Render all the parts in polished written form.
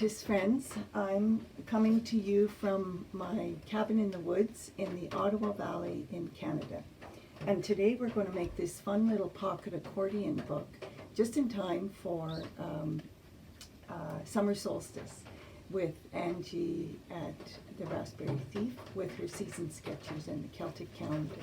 artist friends. I'm coming to you from my cabin in the woods in the Ottawa Valley in Canada. And today we're going to make this fun little pocket accordion book just in time for summer solstice with Angie at the Raspberry Thief with her season sketchers and the Celtic calendar.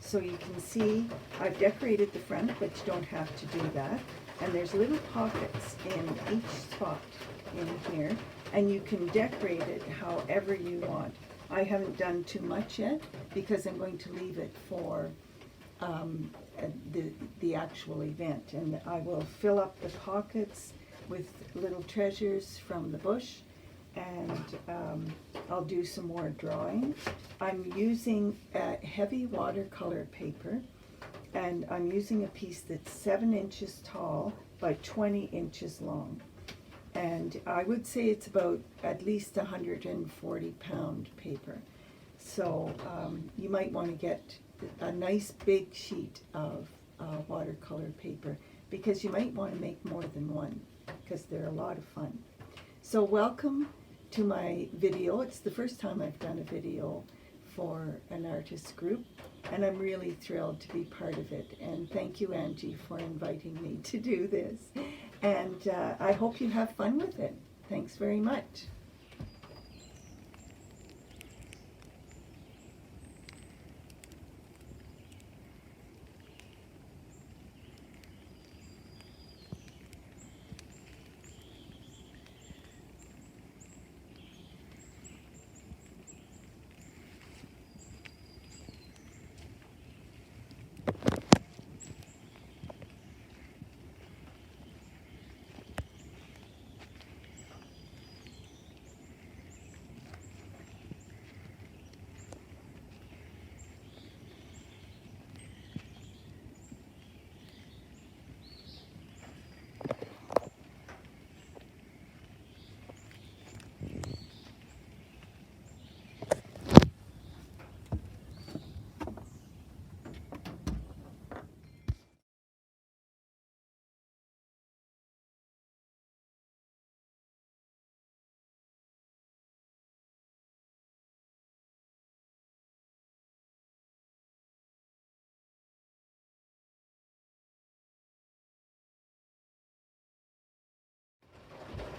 So you can see I've decorated the front, but you don't have to do that. And there's little pockets in each spot in here, and you can decorate it however you want. I haven't done too much yet because I'm going to leave it for the actual event, and I will fill up the pockets with little treasures from the bush, and I'll do some more drawing. I'm using heavy watercolor paper, and I'm using a piece that's 7 inches tall by 20 inches long. And I would say it's about at least 140-pound paper. So you might want to get a nice big sheet of watercolor paper, because you might want to make more than one, because they're a lot of fun. So welcome to my video. It's the first time I've done a video for an artist group, and I'm really thrilled to be part of it. And thank you, Angie, for inviting me to do this. And I hope you have fun with it. Thanks very much.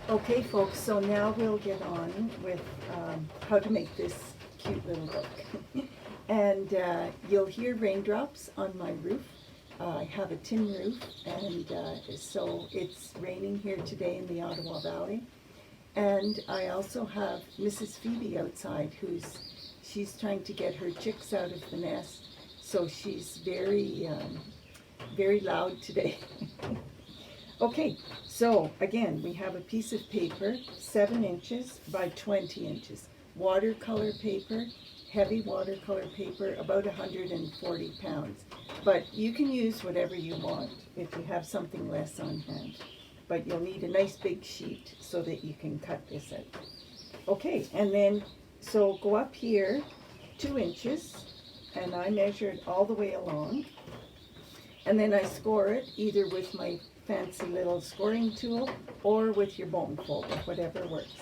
Okay, folks, so now we'll get on with how to make this cute little book. And you'll hear raindrops on my roof. I have a tin roof, and so it's raining here today in the Ottawa Valley. And I also have Mrs. Phoebe outside, she's trying to get her chicks out of the nest, so she's very loud today. Okay, so again, we have a piece of paper, 7 inches by 20 inches. Watercolor paper, heavy watercolor paper, about 140 pounds. But you can use whatever you want if you have something less on hand. But you'll need a nice big sheet so that you can cut this out. Okay, and then, so go up here 2 inches, and I measured all the way along. And then I score it either with my fancy little scoring tool or with your bone folder, whatever works.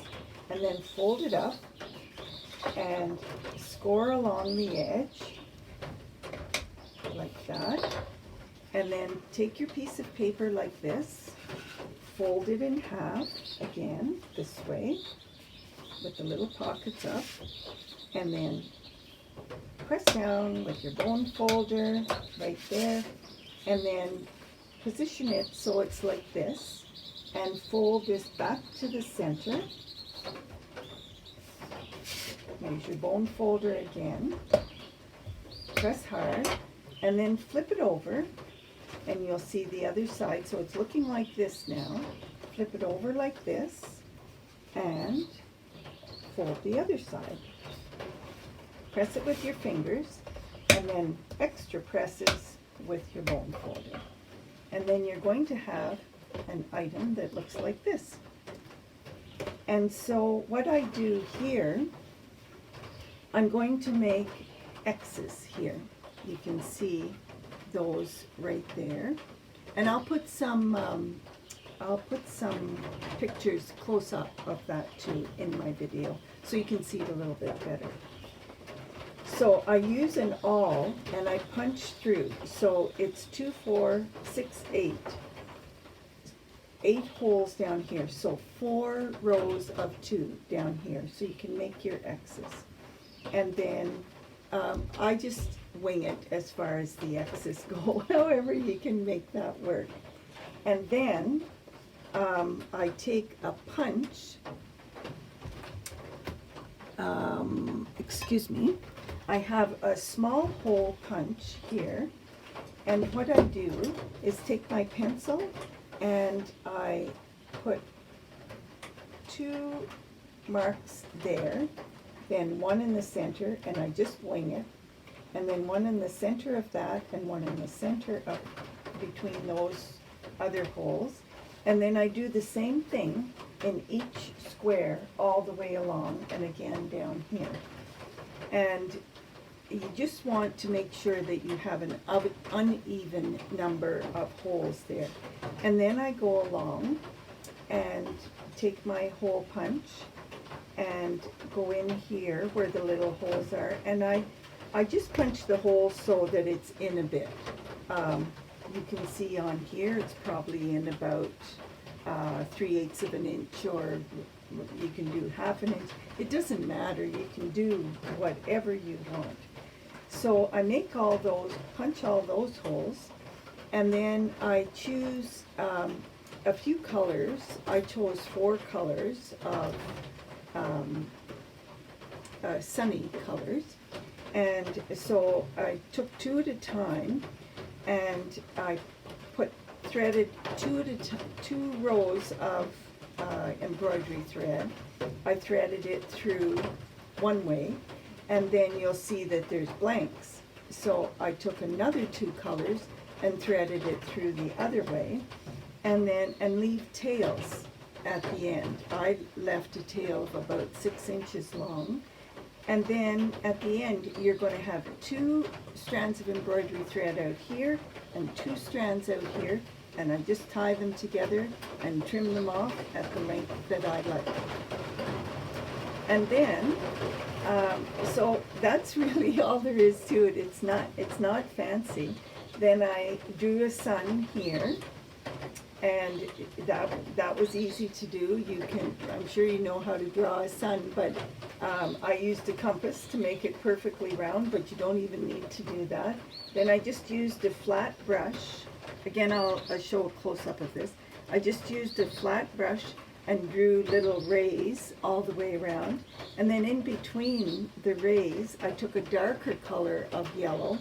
And then fold it up and score along the edge like that. And then take your piece of paper like this, fold it in half again this way with the little pockets up, and then press down with your bone folder right there, and then position it so it's like this, and fold this back to the center. Use your bone folder again, press hard, and then flip it over, and you'll see the other side. So it's looking like this now. Flip it over like this, and fold the other side. Press it with your fingers, and then extra presses with your bone folder. And then you're going to have an item that looks like this. And so what I do here, I'm going to make X's here. You can see those right there. And I'll put some I'll put some pictures close up of that too in my video, so you can see it a little bit better. So I use an awl and I punch through. So it's 2, 4, 6, 8. 8 holes down here. So 4 rows of 2 down here. So you can make your X's. And then I just wing it as far as the X's go, however you can make that work. And then I take a punch, excuse me, I have a small hole punch here, and what I do is take my pencil and I put 2 marks there, then 1 in the center, and I just wing it, and then 1 in the center of that, and 1 in the center of between those other holes, and then I do the same thing in each square all the way along, and again down here. And you just want to make sure that you have an uneven number of holes there. And then I go along and take my hole punch and go in here where the little holes are, and I just punch the hole so that it's in a bit. You can see on here it's probably in about 3/8 of an inch, or you can do 1/2 an inch. It doesn't matter, you can do whatever you want. So I make all those, punch all those holes, and then I choose a few colors. I chose 4 colors of sunny colors, and so I took 2 at a time, and I threaded 2 rows of embroidery thread. I threaded it through one way, and then you'll see that there's blanks. So I took another 2 colors and threaded it through the other way, and leave tails at the end. I left a tail of about 6 inches long, and then at the end you're going to have 2 strands of embroidery thread out here and 2 strands out here, and I just tie them together and trim them off at the length that I like. And then so that's really all there is to it. It's not fancy. Then I drew a sun here, and that was easy to do. You can, I'm sure you know how to draw a sun, but I used a compass to make it perfectly round, but you don't even need to do that. Then I just used a flat brush. Again, I'll show a close-up of this. I just used a flat brush and drew little rays all the way around. And then in between the rays, I took a darker color of yellow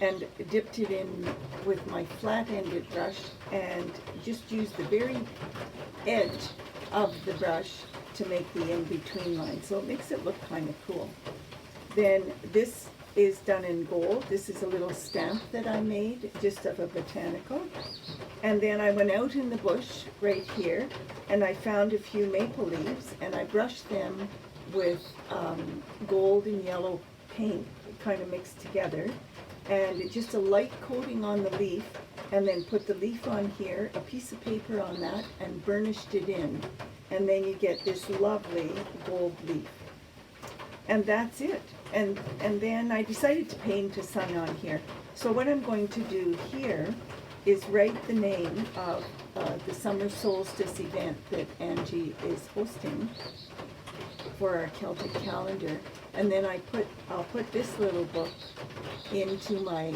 and dipped it in with my flat-ended brush and just used the very edge of the brush to make the in-between line. So it makes it look kind of cool. Then this is done in gold. This is a little stamp that I made just of a botanical. And then I went out in the bush right here, and I found a few maple leaves, and I brushed them with gold and yellow paint kind of mixed together, and just a light coating on the leaf, and then put the leaf on here, a piece of paper on that, and burnished it in. And then you get this lovely gold leaf. And that's it. And then I decided to paint a sun on here. So what I'm going to do here is write the name of the summer solstice event that Angie is hosting for our Celtic calendar. And then I'll put this little book into my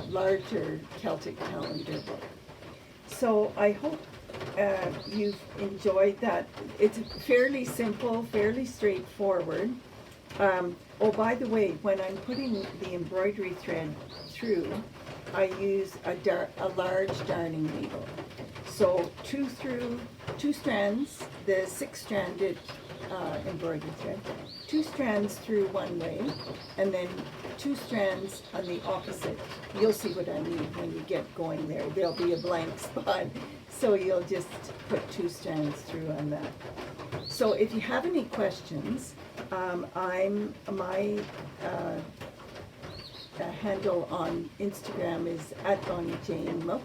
larger Celtic calendar book. So I hope you've enjoyed that. It's fairly simple, fairly straightforward. Oh, by the way, when I'm putting the embroidery thread through, I use a large darning needle. So 2 strands, the 6-stranded embroidery thread, 2 strands through one way, and then 2 strands on the opposite. You'll see what I mean when you get going there. There'll be a blank spot, so you'll just put 2 strands through on that. So if you have any questions, my handle on Instagram is @BonnieJaneMook.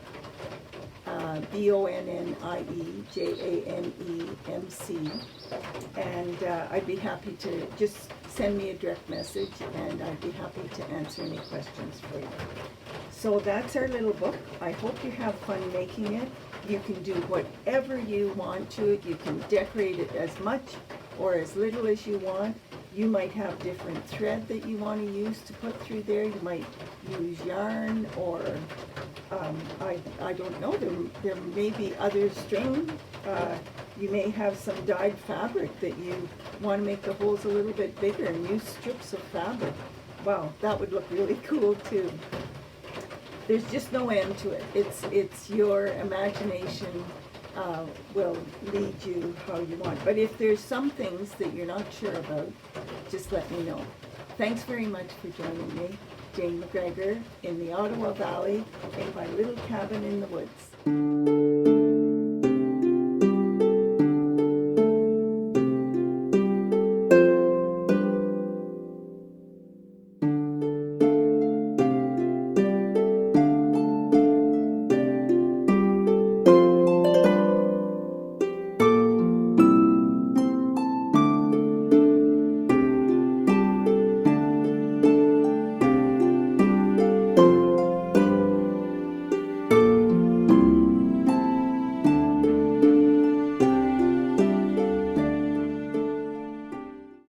BONNIEJANEMC, and I'd be happy to just send me a direct message, and I'd be happy to answer any questions for you. So that's our little book. I hope you have fun making it. You can do whatever you want to it. You can decorate it as much or as little as you want. You might have different thread that you want to use to put through there. You might use yarn, or I don't know, there may be other string. You may have some dyed fabric that you want to make the holes a little bit bigger and use strips of fabric. Wow, that would look really cool too. There's just no end to it. It's your imagination will lead you how you want. But if there's some things that you're not sure about, just let me know. Thanks very much for joining me, Jane McGregor, in the Ottawa Valley, in my little cabin in the woods.